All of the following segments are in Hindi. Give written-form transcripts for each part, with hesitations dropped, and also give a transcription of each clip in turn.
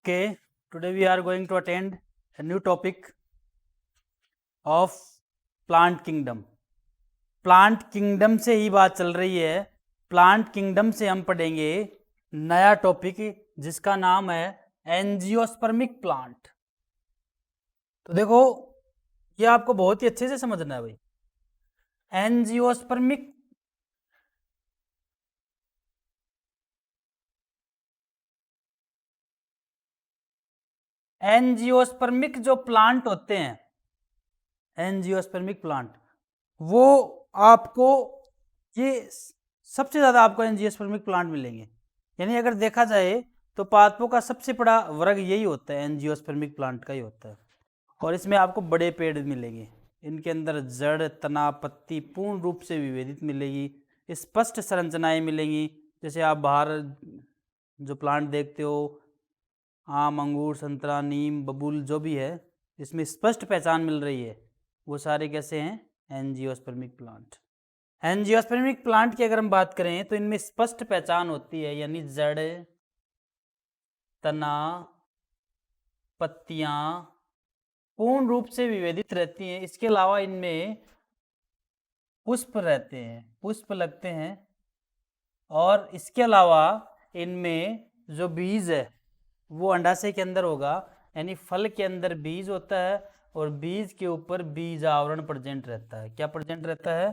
Okay, today we are going to attend a new topic of plant kingdom. Plant kingdom से ही बात चल रही है। प्लांट किंगडम से हम पढ़ेंगे नया टॉपिक जिसका नाम है एंजियोस्पर्मिक प्लांट। तो देखो ये आपको बहुत ही अच्छे से समझना है भाई। एंजियोस्पर्मिक जो प्लांट होते हैं, एंजियोस्पर्मिक प्लांट, वो आपको ये सबसे ज़्यादा आपको एंजियोस्पर्मिक प्लांट मिलेंगे। यानी अगर देखा जाए तो पादपों का सबसे बड़ा वर्ग यही होता है, एंजियोस्पर्मिक प्लांट का ही होता है। और इसमें आपको बड़े पेड़ मिलेंगे, इनके अंदर जड़, तना, पत्ती पूर्ण रूप से विभेदित मिलेगी, स्पष्ट संरचनाएं मिलेंगी। जैसे आप बाहर जो प्लांट देखते हो, आम, अंगूर, संतरा, नीम, बबूल, जो भी है, इसमें स्पष्ट पहचान मिल रही है, वो सारे कैसे हैं? Angiospermic plant. एंजियोस्पर्मिक प्लांट की अगर हम बात करें तो इनमें स्पष्ट पहचान होती है, यानी जड़, तना, पत्तियां पूर्ण रूप से विभेदित रहती हैं। इसके अलावा इनमें पुष्प रहते हैं, पुष्प लगते हैं। और इसके अलावा इनमें जो बीज है वो अंडाशय के अंदर होगा, यानी फल के अंदर बीज होता है और बीज के ऊपर बीज आवरण प्रेजेंट रहता है। क्या प्रेजेंट रहता है?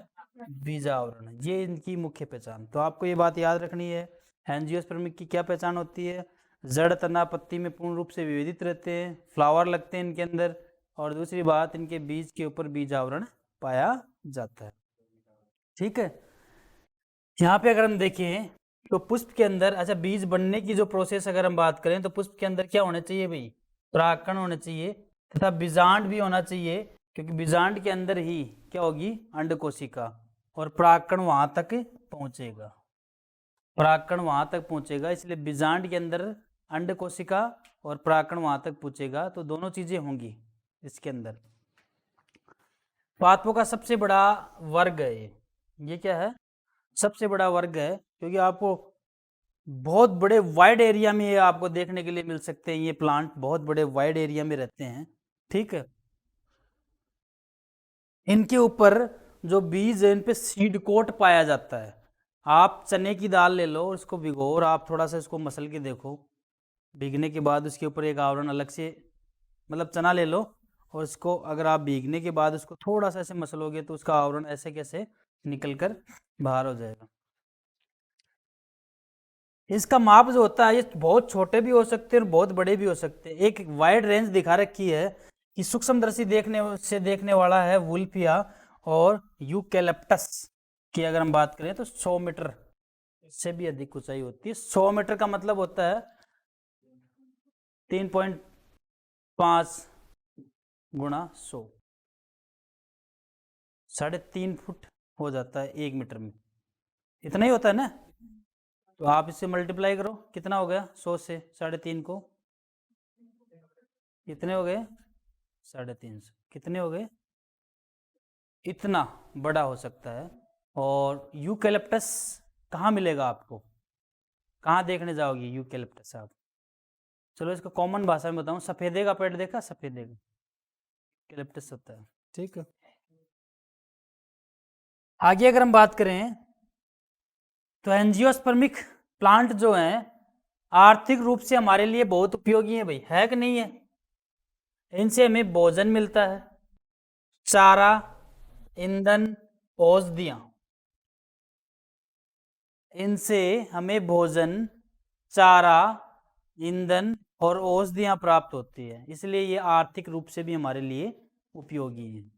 बीज आवरण। ये इनकी मुख्य पहचान। तो आपको ये बात याद रखनी है, एंजियोस्पर्मिक की क्या पहचान होती है? जड़, तना, पत्ती में पूर्ण रूप से विभेदित रहते हैं, फ्लावर लगते हैं इनके अंदर, और दूसरी बात, इनके बीज के ऊपर बीज आवरण पाया जाता है। ठीक है। यहाँ पे अगर हम देखें तो पुष्प के अंदर, अच्छा, बीज बनने की जो प्रोसेस अगर हम बात करें तो पुष्प के अंदर क्या होना चाहिए भाई? परागकण होना चाहिए तथा बीजांड भी होना चाहिए, क्योंकि बीजांड के अंदर ही क्या होगी? अंड कोशिका, और परागकण वहां तक पहुंचेगा। परागकण वहां तक पहुंचेगा, इसलिए बीजांड के अंदर अंड कोशिका और परागकण वहां तक पहुंचेगा, तो दोनों चीजें होंगी इसके अंदर। पादपों का सबसे बड़ा वर्ग है ये क्या है? सबसे बड़ा वर्ग है, क्योंकि आपको बहुत बड़े वाइड एरिया में ये आपको देखने के लिए मिल सकते हैं। ये प्लांट बहुत बड़े वाइड एरिया में रहते हैं। ठीक है। इनके ऊपर जो बीज है, इन पे सीड कोट पाया जाता है। आप चने की दाल ले लो, उसको भिगो और आप थोड़ा सा इसको मसल के देखो, भीगने के बाद उसके ऊपर एक आवरण अलग से, मतलब चना ले लो और इसको अगर आप भीगने के बाद उसको थोड़ा सा ऐसे मसलोगे तो उसका आवरण ऐसे कैसे निकल कर बाहर हो जाएगा। इसका माप जो होता है ये बहुत छोटे भी हो सकते हैं और बहुत बड़े भी हो सकते हैं। एक वाइड रेंज दिखा रखी है कि सूक्ष्मदर्शी देखने वाला है वुल्फिया और यूकेलिप्टस की अगर हम बात करें तो 100 मीटर से भी अधिक ऊंचाई होती है। 100 मीटर का मतलब होता है 3.5 गुणा 100, 3.5 फुट हो जाता है 1 मीटर में। इतना ही होता है ना? तो आप इससे मल्टीप्लाई करो, कितना हो गया? 100 से 3.5 को कितने हो गए? 350। कितने हो गए? इतना बड़ा हो सकता है। और यूकेलिप्टस कहाँ मिलेगा आपको? कहाँ देखने जाओगी यूकेलिप्टस आप? चलो इसको कॉमन भाषा में बताऊं, सफेदे का पेड़ देखा? सफेदे का यूकेलिप्टस होता है। ठीक है। आगे अगर हम बात करें तो एंजियोस्पर्मिक प्लांट जो हैं आर्थिक रूप से हमारे लिए बहुत उपयोगी है भाई, है कि नहीं है? इनसे हमें भोजन मिलता है, चारा, ईंधन, औषधियां। इनसे हमें भोजन, चारा, ईंधन और औषधियां प्राप्त होती है, इसलिए ये आर्थिक रूप से भी हमारे लिए उपयोगी है।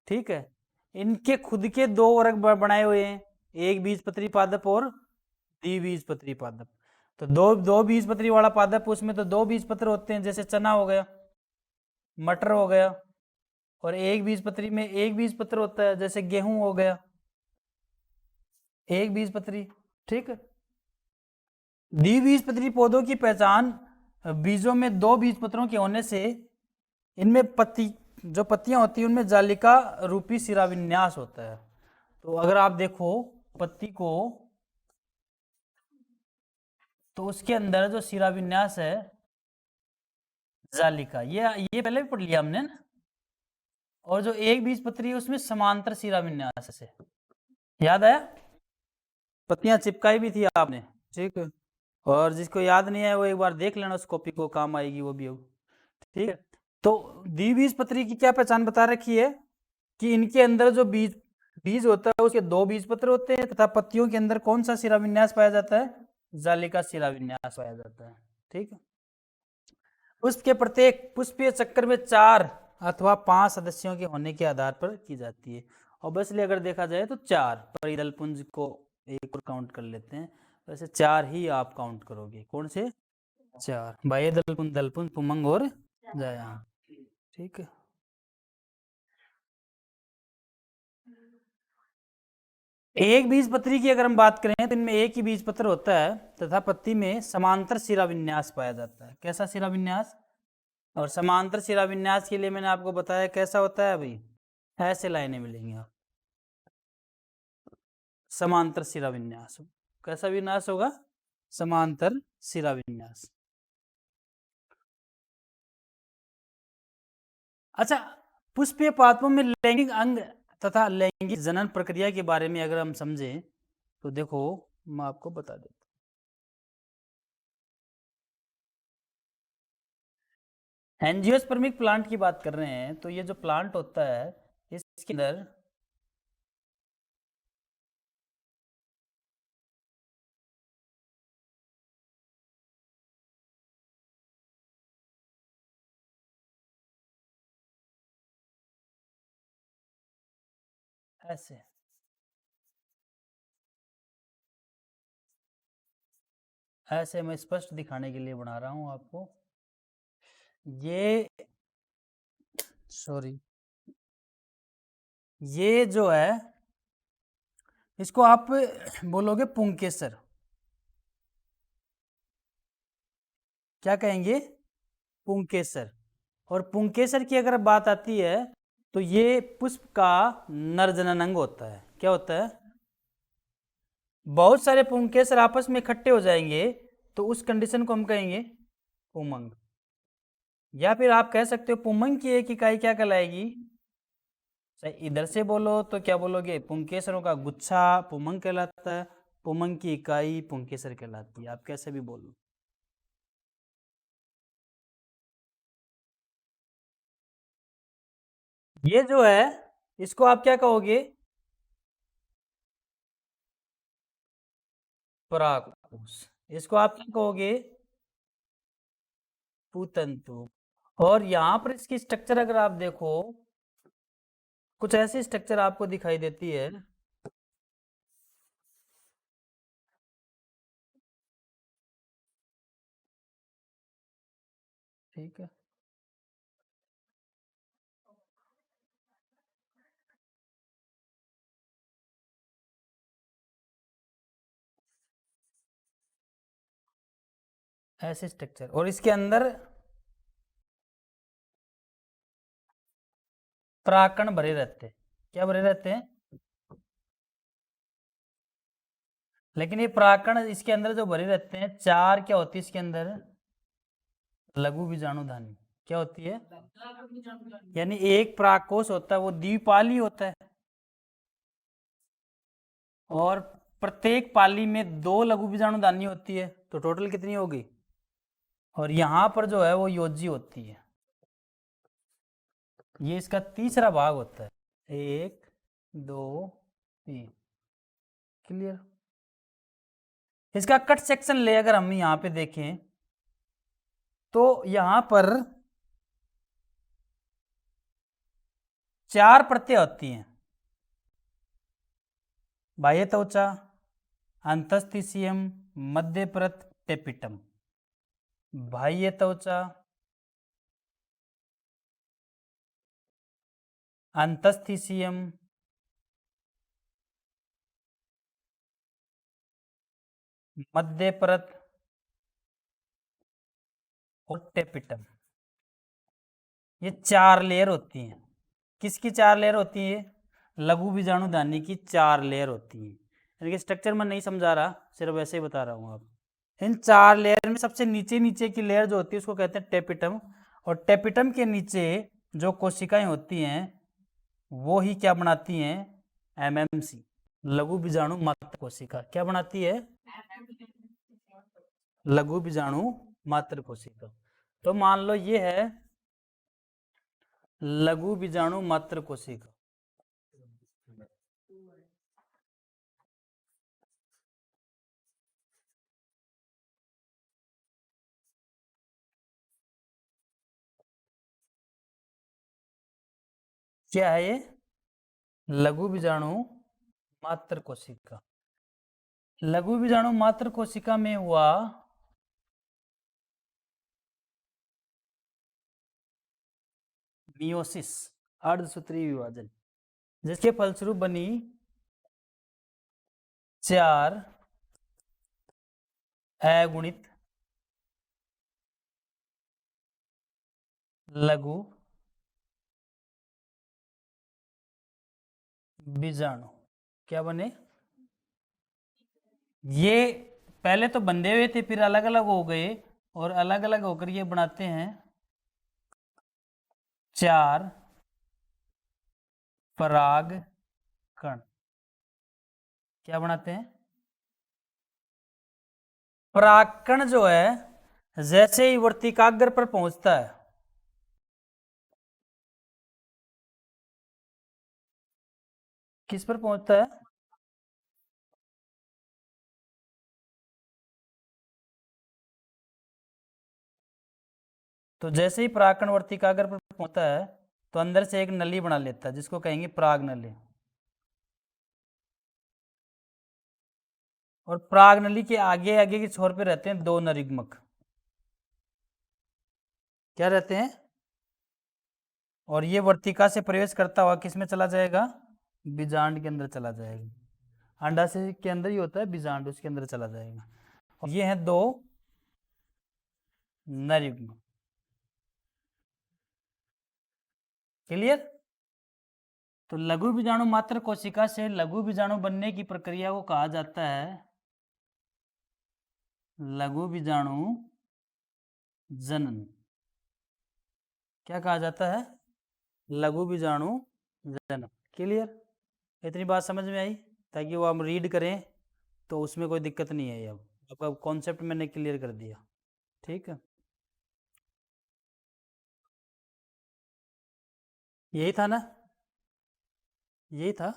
ठीक है। इनके खुद के दो वर्ग बनाए हुए हैं, एक बीजपत्री पादप और द्विबीजपत्री पादप। तो दो बीजपत्री वाला पादप, उसमें तो 2 बीजपत्र होते हैं, जैसे चना हो गया, मटर हो गया। और एक बीजपत्री में एक बीजपत्र होता है, जैसे गेहूं हो गया, एक बीजपत्री। ठीक है। द्विबीजपत्री पौधों की पहचान बीजों में 2 बीजपत्रों के होने से इनमें जो पत्तियां होती हैं उनमें जालिका रूपी शिराविन्यास होता है। तो अगर आप देखो पत्ती को, तो उसके अंदर जो शिराविन्यास है जालिका, ये पहले भी पढ़ लिया हमने ना। और जो एक बीजपत्री है उसमें समांतर शिराविन्यास से, याद आया? पत्तियां चिपकाई भी थी आपने, ठीक है। और जिसको याद नहीं है वो एक बार देख लेना उस कॉपी को, काम आएगी वो भी अब, ठीक है। तो द्विबीजपत्री की क्या पहचान बता रखी है कि इनके अंदर जो बीज होता है उसके दो बीजपत्र होते हैं, तथा पत्तियों के अंदर कौन सा शिराविन्यास पाया जाता है? जालिका शिराविन्यास पाया जाता है, ठीक है। पुष्प के प्रत्येक पुष्पीय चक्कर में 4 अथवा 5 सदस्यों के होने के आधार पर की जाती है। ऑब्वियसली अगर देखा जाए तो 4, परिदल पुंज को एक और काउंट कर लेते हैं, वैसे 4 ही आप काउंट करोगे। कौन से 4? बाह्य दलपुंज, दलपुंज, पुमंग और जाया, ठीक है। एक बीजपत्री की अगर हम बात करें तो इनमें एक ही बीजपत्र होता है तथा पत्ती में समांतर शिराविन्यास पाया जाता है। कैसा शिराविन्यास? और समांतर शिराविन्यास के लिए मैंने आपको बताया कैसा होता है, अभी ऐसे लाइनें मिलेंगी आप, समांतर शिराविन्यास। कैसा विन्यास होगा? समांतर शिराविन्यास। अच्छा, पुष्पीय पादपों में लैंगिक अंग तथा लैंगिक जनन प्रक्रिया के बारे में अगर हम समझें तो देखो मैं आपको बता देता हूँ। एंजियोस्पर्मिक प्लांट की बात कर रहे हैं तो ये जो प्लांट होता है इसके अंदर ऐसे ऐसे मैं स्पष्ट दिखाने के लिए बना रहा हूं आपको। ये सॉरी, ये जो है इसको आप बोलोगे पुंकेसर, क्या कहेंगे? पुंकेसर। और पुंकेसर की अगर बात आती है तो ये पुष्प का नर जनन अंग होता है। क्या होता है? बहुत सारे पुंकेसर आपस में इकट्ठे हो जाएंगे तो उस कंडीशन को हम कहेंगे पुमंग। या फिर आप कह सकते हो पुमंग की एक इकाई क्या कहलाएगी? इधर से बोलो तो क्या बोलोगे? पुंकेसरों का गुच्छा पुमंग कहलाता है, पुमंग की इकाई पुंकेसर कहलाती है। आप कैसे भी बोलो। ये जो है इसको आप क्या कहोगे? परागकोश। इसको आप क्या कहोगे? पुतंतु। और यहाँ पर इसकी स्ट्रक्चर अगर आप देखो कुछ ऐसी स्ट्रक्चर आपको दिखाई देती है, ठीक है। ऐसे स्ट्रक्चर और इसके अंदर पराकण भरे रहते हैं। क्या भरे रहते हैं? लेकिन ये पराकण इसके अंदर जो भरे रहते हैं, 4 क्या होती है इसके अंदर? लघु बीजाणुधानी। क्या होती है? यानी एक परागकोश होता है वो द्विपाली होता है और प्रत्येक पाली में 2 लघु बीजाणुधानी होती है, तो टोटल कितनी होगी? और यहाँ पर जो है वो योजी होती है। ये इसका तीसरा भाग होता है। 1 2 3। क्लियर? इसका कट सेक्शन ले अगर हम यहाँ पे देखें तो यहाँ पर 4 परतें होती हैं। बाह्य त्वचा, अंतस्थिसियम, मध्य परत, टेपिटम। बाह्य त्वचा, अंतस्थिसियम, मध्य परत और टेपिटम। ये 4 लेयर होती हैं। किसकी 4 लेयर होती है? लघु बीजाणुधानी की 4 लेयर होती हैं। यानी स्ट्रक्चर मैं नहीं समझा रहा, सिर्फ वैसे ही बता रहा हूँ आप। इन 4 लेयर में सबसे नीचे नीचे की लेयर जो होती है उसको कहते हैं टेपिटम, और टेपिटम के नीचे जो कोशिकाएं होती हैं वो ही क्या बनाती हैं, एमएमसी, लघु बीजाणु मात्र कोशिका। क्या बनाती है, लघु बीजाणु मात्र कोशिका। तो मान लो ये है लघु बीजाणु मात्र कोशिका। क्या है ये, लघु बीजाणु मात्र कोशिका। लघु बीजाणु मात्र कोशिका में हुआ मियोसिस, अर्धसूत्रीय विभाजन, जिसके फलस्वरूप बनी 4 अगुणित लघु बीजाणु। क्या बने, ये पहले तो बंधे हुए थे फिर अलग अलग हो गए और अलग अलग होकर ये बनाते हैं 4 पराग कण। क्या बनाते हैं, परागकण जो है जैसे ही वर्तिकाग्र पर पहुंचता है, किस पर पहुंचता है, तो जैसे ही परागकण वर्तिकाग्र पर पहुंचता है तो अंदर से एक नली बना लेता है जिसको कहेंगे पराग नली। और पराग नली के आगे आगे के छोर पे रहते हैं 2 नरिग्मक। क्या रहते हैं, और ये वर्तिका से प्रवेश करता हुआ किस में चला जाएगा, बीजांड के अंदर चला जाएगा। अंडाशय के अंदर ही होता है बीजांड, उसके अंदर चला जाएगा। और ये हैं 2 नरयुग्म। क्लियर। तो लघु बीजाणु मात्र कोशिका से लघु बीजाणु बनने की प्रक्रिया को कहा जाता है लघु बीजाणु जनन। क्या कहा जाता है, लघु बीजाणु जनन। क्लियर, इतनी बात समझ में आई, ताकि वो हम रीड करें तो उसमें कोई दिक्कत नहीं है। अब आपका कॉन्सेप्ट मैंने क्लियर कर दिया, ठीक है। यही था ना, यही था,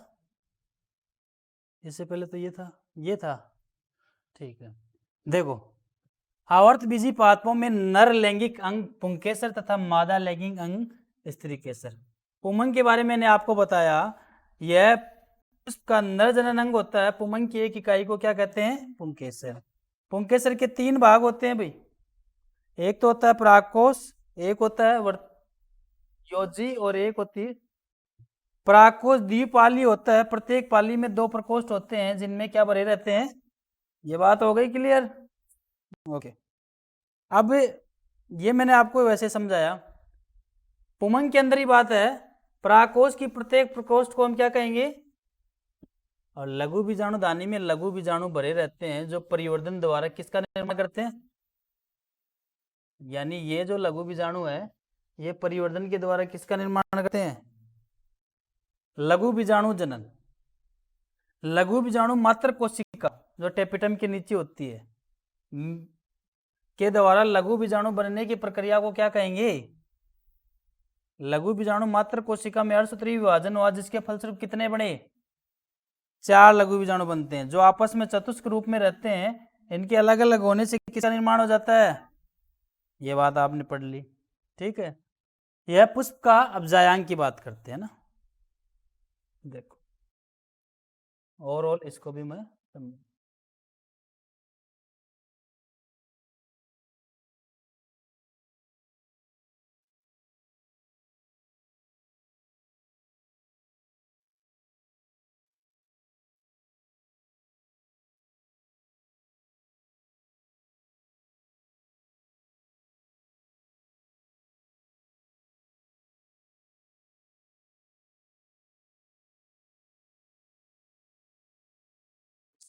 इससे पहले तो ये था, ठीक है। देखो, आवर्त बीजी पादपों में नर लैंगिक अंग पुंकेसर तथा मादा लैंगिक अंग स्त्रीकेसर। पुमंग के बारे में मैंने आपको बताया, यह का नर जनन अंग होता है। पुमंग की एक इकाई को क्या कहते हैं, पुंकेसर। पुंकेसर के 3 भाग होते हैं भाई, एक तो होता है परागकोश, एक होता है योजी और एक होती है परागकोश। द्विपाली होता है, प्रत्येक पाली में 2 प्रकोष्ठ होते हैं जिनमें क्या भरे रहते हैं। ये बात हो गई क्लियर, ओके। अब ये मैंने आपको वैसे समझाया, पुमंग के अंदर ही बात है। परागकोश की प्रत्येक प्रकोष्ठ को हम क्या कहेंगे, और लघु बीजाणु दानी में लघु बीजाणु भरे रहते हैं जो परिवर्धन द्वारा किसका निर्माण करते हैं, यानी ये जो लघु बीजाणु है ये परिवर्धन के द्वारा किसका निर्माण करते हैं, लघु बीजाणु जनन। लघु बीजाणु मात्र कोशिका जो टेपिटम के नीचे होती है के द्वारा लघु बीजाणु बनने की प्रक्रिया को क्या कहेंगे, लघु बीजाणु मात्र कोशिका में अर्धसूत्रीय विभाजन हुआ जिसके फलस्वरूप कितने बने, 4 लघु बीजाणु बनते हैं जो आपस में चतुष्क रूप में रहते हैं। इनके अलग अलग होने से किसका निर्माण हो जाता है, ये बात आपने पढ़ ली, ठीक है। यह पुष्प का अब्जायांग की बात करते हैं ना। देखो ओवरऑल इसको भी मैं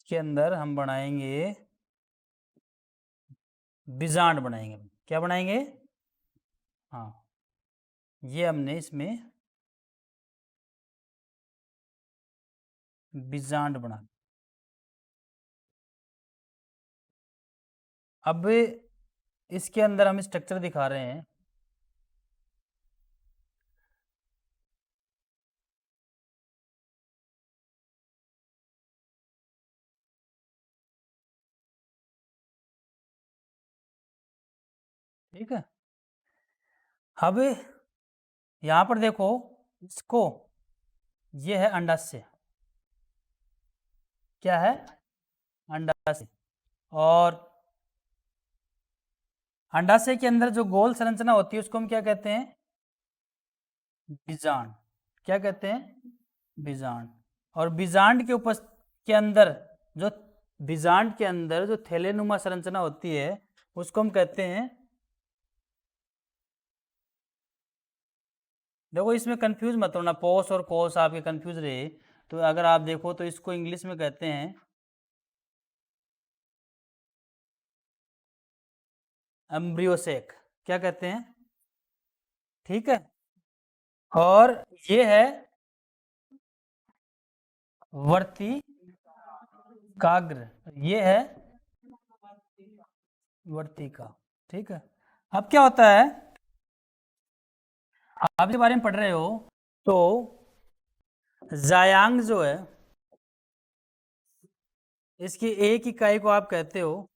इसके अंदर हम बनाएंगे बीजांड बनाएंगे। क्या बनाएंगे, हाँ, ये हमने इसमें बीजांड बना। अब इसके अंदर हम स्ट्रक्चर दिखा रहे हैं। ठीक है, अब यहाँ पर देखो इसको, ये है अंडाशय। क्या है? अंडाशय। और अंडाशय के अंदर जो गोल संरचना होती है उसको हम क्या कहते हैं? बीजांड। क्या कहते हैं? बीजांड। और बीजांड के ऊपर के अंदर जो बीजांड के अंदर जो थैलेनुमा संरचना होती है उसको हम कहते हैं, देखो इसमें कंफ्यूज मत होना, पोस और कोस आपके कंफ्यूज रहे तो अगर आप देखो तो इसको इंग्लिश में कहते हैं एम्ब्रियोसेक। क्या कहते हैं? ठीक है, और ये है वर्तिकाग्र, ये है वर्तिका। ठीक है, अब क्या होता है, आप इसके बारे में पढ़ रहे हो तो जायांग जो है इसकी एक इकाई को आप कहते हो,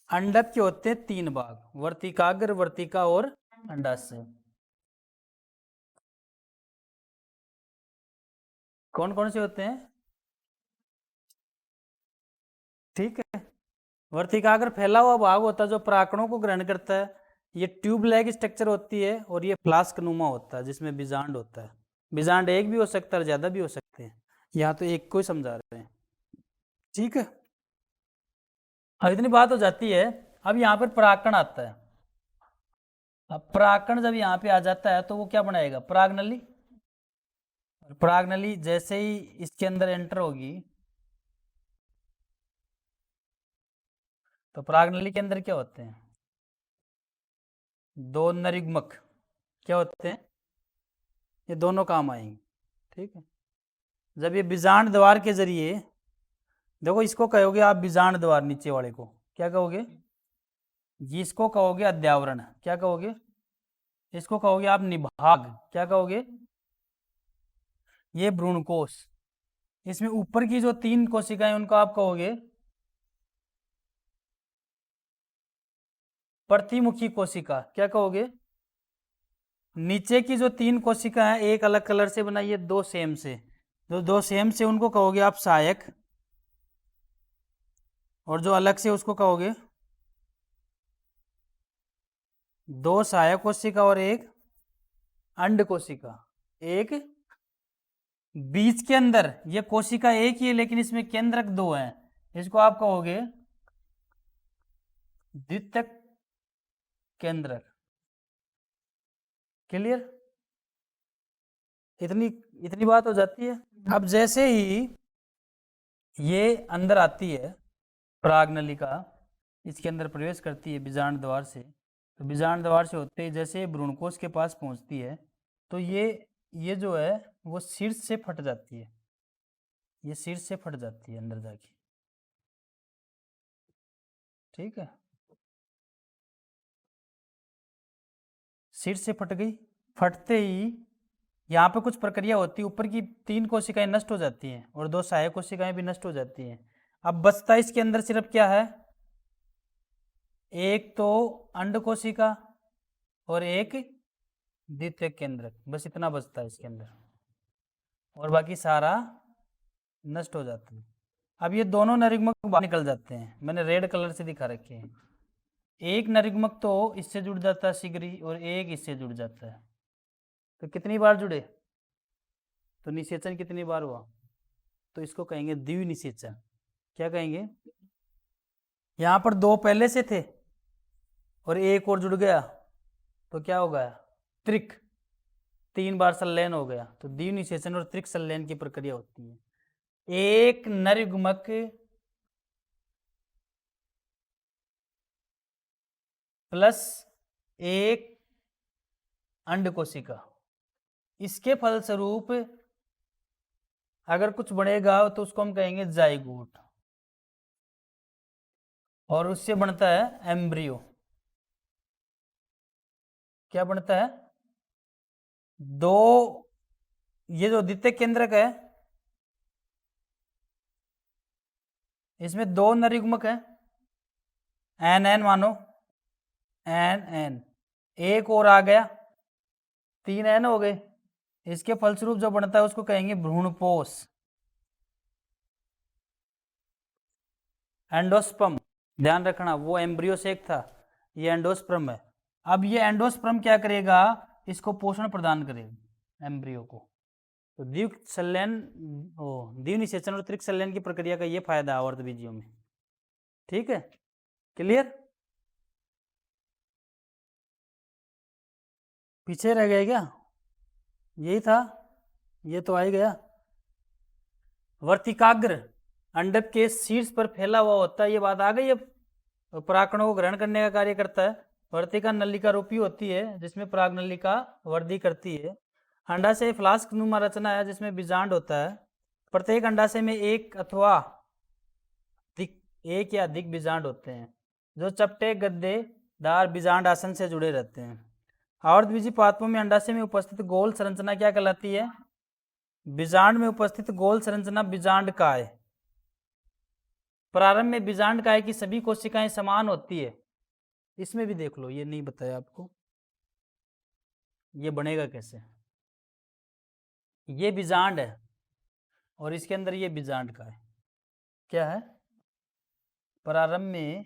अंडक के होते हैं 3 भाग, वर्तिकाग्र, वर्तिका और अंडाशय। कौन कौन से होते हैं? ठीक है, वर्तिकाग्र फैला हुआ भाग होता है जो परागकणों को ग्रहण करता है। ये ट्यूब लाइक स्ट्रक्चर होती है और ये फ्लास्क नुमा होता है जिसमें बीजांड होता है। बीजांड एक भी हो सकता है और ज्यादा भी हो सकते हैं, यहाँ तो एक को ही समझा रहे हैं। ठीक है, अब इतनी बात हो जाती है। अब यहाँ पर परागकण आता है। अब परागकण जब यहाँ पे आ जाता है तो वो क्या बनाएगा? परागनली। परागनली जैसे ही इसके अंदर एंटर होगी तो परागनली के अंदर क्या होते हैं? 2 नरयुग्मक। क्या होते हैं? ये दोनों काम आएंगे। ठीक है, जब ये बीजांड द्वार के जरिए, देखो इसको कहोगे आप बीजांड द्वार, नीचे वाले को क्या कहोगे? जिसको कहोगे अध्यावरण। क्या कहोगे? इसको कहोगे आप निभाग। क्या कहोगे? ये भ्रूणकोश। इसमें ऊपर की जो 3 कोशिकाएं उनको आप कहोगे प्रतिमुखी कोशिका। क्या कहोगे? नीचे की जो 3 कोशिका हैं, एक अलग कलर से बनाइए, 2 सेम से, जो 2 सेम से उनको कहोगे आप सहायक, और जो अलग से उसको कहोगे 2 सहायक कोशिका और एक अंड कोशिका। एक बीच के अंदर ये कोशिका एक ही है लेकिन इसमें केंद्रक 2 हैं, इसको आप कहोगे द्वितीयक केंद्रक। क्लियर? इतनी इतनी बात हो जाती है। अब जैसे ही ये अंदर आती है परागनलिका, इसके अंदर प्रवेश करती है बीजांड द्वार से, तो बीजांड द्वार से होते ही जैसे भ्रूणकोश के पास पहुंचती है तो ये जो है वो शीर्ष से फट जाती है। ये शीर्ष से फट जाती है अंदर जाके। ठीक है, शीर्ष से फट गई। फटते ही यहाँ पे कुछ प्रक्रिया होती है, ऊपर की 3 कोशिकाएं नष्ट हो जाती हैं और 2 सहायक कोशिकाएं भी नष्ट हो जाती हैं। अब बचता इसके अंदर सिर्फ क्या है? एक तो अंड कोशिका और एक द्वितीयक केंद्रक, बस इतना बचता है इसके अंदर, और बाकी सारा नष्ट हो जाता है। अब ये दोनों नरयुग्मक बाहर निकल जाते हैं, मैंने रेड कलर से दिखा रखे हैं। एक नरयुग्मक तो इससे जुड़ जाता है शीघ्र ही, और एक इससे जुड़ जाता है। तो कितनी बार जुड़े? तो निषेचन कितनी बार हुआ? तो इसको कहेंगे द्विनिषेचन। क्या कहेंगे? यहाँ पर 2 पहले से थे और एक और जुड़ गया तो क्या हो गया? त्रिक। 3 बार संलयन हो गया, तो द्विनिषेचन और त्रिक संलयन की प्रक्रिया होती है। एक नरयुग्मक प्लस एक अंड कोशिका। इसके फलस्वरूप अगर कुछ बढ़ेगा तो उसको हम कहेंगे जाइगोट, और उससे बनता है एम्ब्रियो। क्या बनता है? दो, ये जो द्वितीय केंद्रक है इसमें दो नरयुग्मक है, एन एन मानो, एन एन, एक और आ गया, 3 एन हो गए। इसके फलस्वरूप जो बनता है उसको कहेंगे भ्रूणपोष, एंडोस्पर्म। ध्यान रखना वो एम्ब्रियो से एक था, ये एंडोस्पर्म है। अब ये एंडोस्पर्म क्या करेगा? इसको पोषण प्रदान करेगा एम्ब्रियो को। तो द्विनिषेचन और त्रिक संलयन की प्रक्रिया का ये फायदा आवर्त बीजियों में। ठीक है, क्लियर? पीछे रह गए क्या? यही था, ये तो आ ही गया। वर्तिकाग्र अंडक के शीर्ष पर फैला हुआ होता है, ये बात आ गई। अब परागकणों को ग्रहण करने का कार्य करता है। वर्तिका नलिका रूपी होती है जिसमें पराग नलिका वृद्धि करती है। अंडाशय फ्लास्क नुमा रचना है जिसमें बीजांड होता है। प्रत्येक अंडाशय में एक अथवा एक या अधिक बीजांड होते हैं जो चपटे गद्देदार बीजांड आसन से जुड़े रहते हैं। आवर्तबीजी पादपों में अंडाशय में उपस्थित गोल संरचना क्या कहलाती है? बीजांड में उपस्थित गोल संरचना बीजांड काय। प्रारंभ में बीजांड काय की सभी कोशिकाएं समान होती है। इसमें भी देख लो, ये नहीं बताया आपको, ये बनेगा कैसे। ये बीजांड है और इसके अंदर ये बीजांड काय। क्या है? प्रारंभ में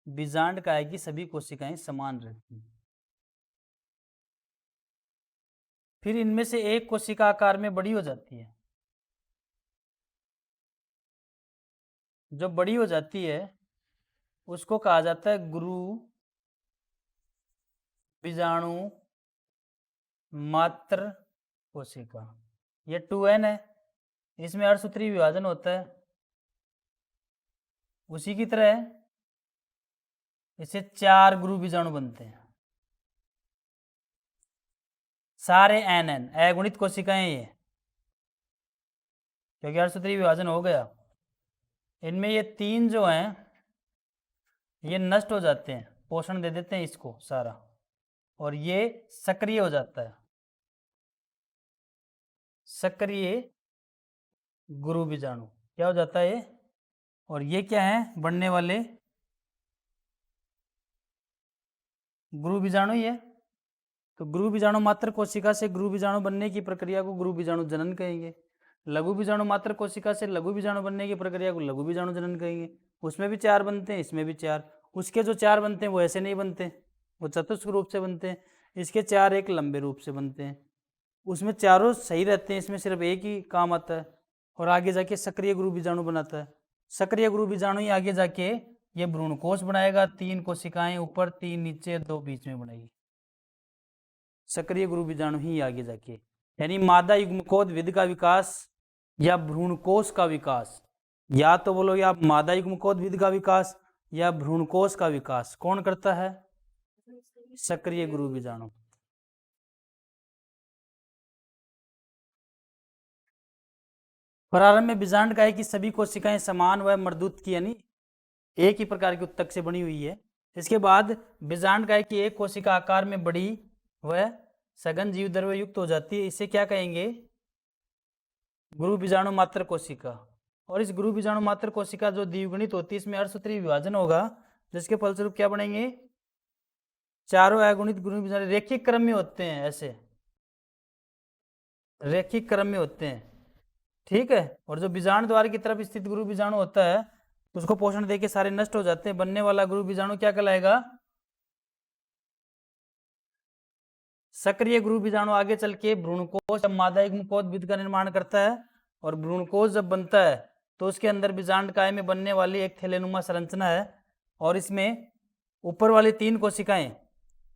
बीजांड काय की सभी कोशिकाएं समान रहती हैं। फिर इनमें से एक कोशिका आकार में बड़ी हो जाती है। जो बड़ी हो जाती है उसको कहा जाता है गुरु बीजाणु मात्र कोशिका। ये 2n है, इसमें अर्धसूत्री विभाजन होता है। उसी की तरह इससे 4 गुरु बीजाणु बनते हैं, सारे एन अगुणित कोशिकाएं ये, क्योंकि अर्धसूत्री विभाजन हो गया। इनमें ये 3 जो हैं ये नष्ट हो जाते हैं, पोषण दे देते हैं इसको सारा, और ये सक्रिय हो जाता है, सक्रिय गुरु बीजाणु क्या हो जाता है ये। और ये क्या है? बनने वाले गुरु बीजाणु ही है। तो गुरु बीजाणु मात्र कोशिका से गुरु बीजाणु बनने की प्रक्रिया को गुरु बीजाणु जनन कहेंगे। लघु बीजाणु मात्र कोशिका से लघु बीजाणु बनने की प्रक्रिया को लघु बीजाणु जनन कहेंगे। उसमें भी 4 बनते हैं, इसमें भी 4। उसके जो 4 बनते हैं वो ऐसे नहीं बनते, वो चतुष्क रूप से बनते हैं। इसके 4 एक लंबे रूप से बनते हैं। उसमें चारों सही रहते हैं, इसमें सिर्फ एक ही काम आता है और आगे जाके सक्रिय गुरु बीजाणु बनाता है। सक्रिय गुरु बीजाणु ही आगे जाके ये भ्रूणकोश बनाएगा। 3 कोशिकाएं ऊपर, 3 नीचे, 2 बीच में बनाएगी। सक्रिय गुरु बीजाणु ही आगे जाके, यानी मादा युग्मकोद विधि का विकास या भ्रूणकोश का विकास, या तो बोलोगे आप मादा युग्मकोद विधि का विकास या भ्रूणकोश का विकास कौन करता है? सक्रिय गुरु बीजाणु। प्रारंभ में बीजांड काय की सभी कोशिकाएं समान व मर्दूत की, यानी एक ही प्रकार की उत्तक से बनी हुई है। इसके बाद बीजांड काय की एक कोशिका आकार में बड़ी व सघन जीव द्रव्य युक्त हो जाती है। इसे क्या कहेंगे? गुरु बीजाणु मात्र कोशिका। और इस गुरु बीजाणु मात्र कोशिका जो द्विगुणित होती है, इसमें अर्धसूत्री विभाजन होगा, जिसके फलस्वरूप क्या बनेंगे? चारों अगुणित गुरु बीजाणु रेखिक क्रम में होते हैं, ऐसे रेखिक क्रम में होते हैं। ठीक है। और जो बीजाणु द्वार की तरफ स्थित गुरु बीजाणु होता है उसको पोषण देके सारे नष्ट हो जाते हैं। बनने वाला गुरु बीजाणु क्या कहलाएगा? सक्रिय गुरु बीजाणु आगे चल के भ्रूणकोश या मादा युग्मकोद विधि का निर्माण करता है, और भ्रूणकोश जब बनता है तो उसके अंदर बीजांड काय में बनने वाली एक थैलेनुमा संरचना है, और इसमें ऊपर वाली 3 कोशिकाएं,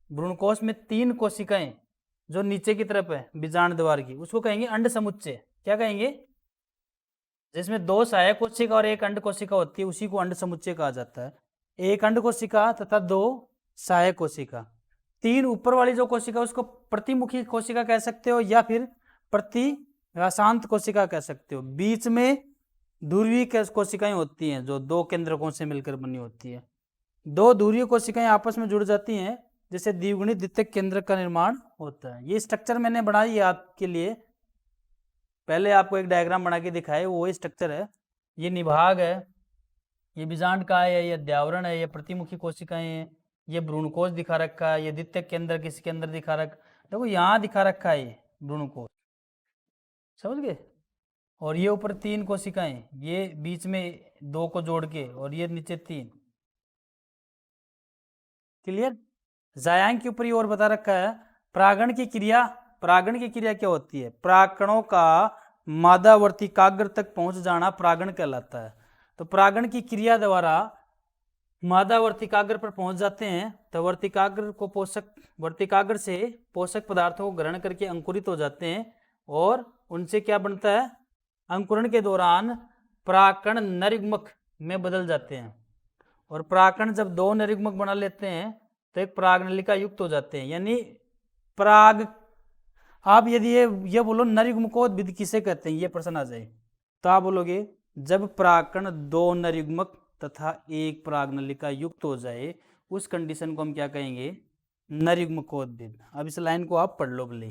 भ्रूणकोश में 3 कोशिकाएं जो नीचे की तरफ है बीजांड द्वार की, उसको कहेंगे अंड समुच्चय। क्या कहेंगे? जिसमें 2 सहायक कोशिका और 1 अंड कोशिका होती है, उसी को अंड समुच्चय कहा जाता है। 1 अंड कोशिका तथा 2 सहायक कोशिका। तीन ऊपर वाली जो कोशिका उसको प्रतिमुखी कोशिका कह सकते हो या फिर प्रतिव्यासांत कोशिका कह सकते हो। बीच में ध्रुवीय कोशिकाएं होती हैं जो दो केंद्रकों से मिलकर बनी होती है। दो ध्रुवीय कोशिकाएं आपस में जुड़ जाती हैं जिससे द्विगुणित द्वितीयक केंद्रक का निर्माण होता है। ये स्ट्रक्चर मैंने बनाई है आपके लिए, पहले आपको एक डायग्राम बना के दिखाए, वो स्ट्रक्चर है। ये निभाग है, ये बीजांडकाय है, ये अध्यावरण है, ये प्रतिमुखी कोशिकाएं हैं, ये भ्रूणकोश दिखा रखा है, ये द्वितीयक केंद्र किसके अंदर दिखा रखा, देखो यहाँ दिखा रखा है ये भ्रूणकोश, समझ गए। और ये ऊपर तीन कोशिकाएं, ये बीच में दो को जोड़ के, और ये नीचे तीन। क्लियर। जायांग के ऊपर ये और बता रखा है परागण की क्रिया। परागण की क्रिया क्या होती है? परागकणों का मादा वर्तिकाग्र तक पहुंच जाना परागण कहलाता है। तो परागण की क्रिया द्वारा मादा वर्तिकाग्र पर पहुंच जाते हैं तो वर्तिकाग्र से पोषक पदार्थों को ग्रहण करके अंकुरित हो जाते हैं और उनसे क्या बनता है? अंकुरण के दौरान परागकण नरयुग्मक में बदल जाते हैं। और परागकण जब दो नरयुग्मक बना लेते हैं तो एक परागनलिका युक्त हो जाते हैं। यानी पराग, आप यदि ये बोलो नरयुग्मकोद्भिद किसे कहते हैं, ये प्रश्न आ जाए तो आप बोलोगे जब परागकण दो नरयुग्मक तथा एक परागनलिका युक्त हो जाए उस कंडीशन को हम क्या कहेंगे? नरयुग्मकोद्भिद। अब इस लाइन को आप पढ़ लो अगले।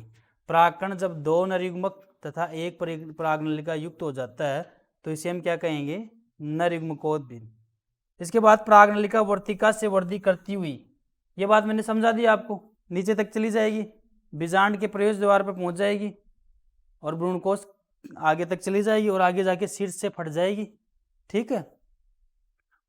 परागकण जब दो नरयुग्मक तथा एक परागनलिका युक्त हो जाता है तो इसे हम क्या कहेंगे? नरयुग्मकोद्भिद। इसके बाद परागनलिका वर्तिका से वृद्धि करती हुई, ये बात मैंने समझा दी आपको, नीचे तक चली जाएगी, बीजांड के प्रवेश द्वार पर पहुंच जाएगी और भ्रूणकोश आगे तक चली जाएगी और आगे जाके शीर्ष से फट जाएगी। ठीक है।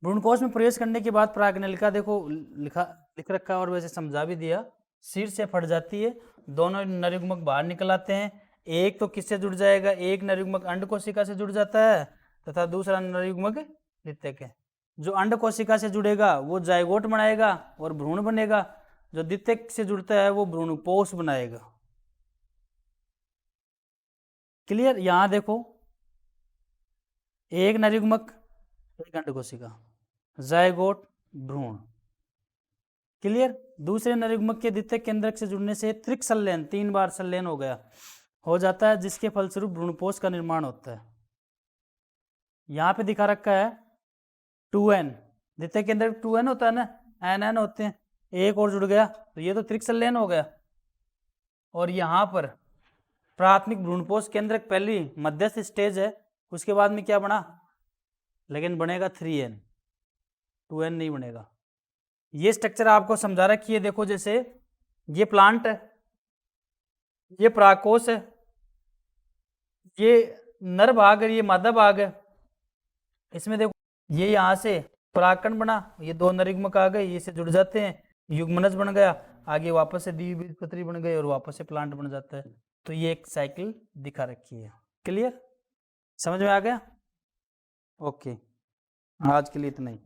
भ्रूणकोश में प्रवेश करने के बाद परागनलिका देखो लिख रखा है और वैसे समझा भी दिया, शीर्ष से फट जाती है, दोनों नरयुग्मक बाहर निकल आते हैं। एक तो किससे जुड़ जाएगा? एक नरयुग्मक अंड कोशिका से जुड़ जाता है तथा दूसरा नरयुग्मक द्वितीयक है। जो अंड कोशिका से जुड़ेगा वो जायगोट बनाएगा और भ्रूण बनेगा, जो द्वितीयक से जुड़ता है वो भ्रूणपोष बनाएगा। क्लियर। यहां देखो एक नरयुग्मक एक अंड कोशिका, जायगोट, भ्रूण। क्लियर। दूसरे नरयुग्मक के द्वितीयक केंद्रक से जुड़ने से त्रिक संलयन, 3 बार संलयन हो जाता है जिसके फलस्वरूप भ्रूणपोष का निर्माण होता है। यहां पे दिखा रखा है 2n, द्वितीयक केंद्रक 2n होता है ना, n होते हैं, एक और जुड़ गया तो ये तो त्रिक संलयन हो गया। और यहाँ पर प्राथमिक भ्रूणपोष केंद्रक पहली मध्यस्थ स्टेज है, उसके बाद में क्या बना? लेकिन बनेगा 3n, 2n नहीं बनेगा। ये स्ट्रक्चर आपको समझा रखी है। देखो जैसे ये प्लांट है, ये परागकोश है, ये नर भाग है, ये मादा भाग है। इसमें देखो ये यहाँ से परागकण बना, ये दो नरयुग्मक आ गए, ये से जुड़ जाते हैं, युग्मनज बन गया, आगे वापस से द्विबीजपत्री बन गई और वापस से प्लांट बन जाता है। तो ये एक साइकिल दिखा रखी है। क्लियर, समझ में आ गया? ओके, आज के लिए इतना ही।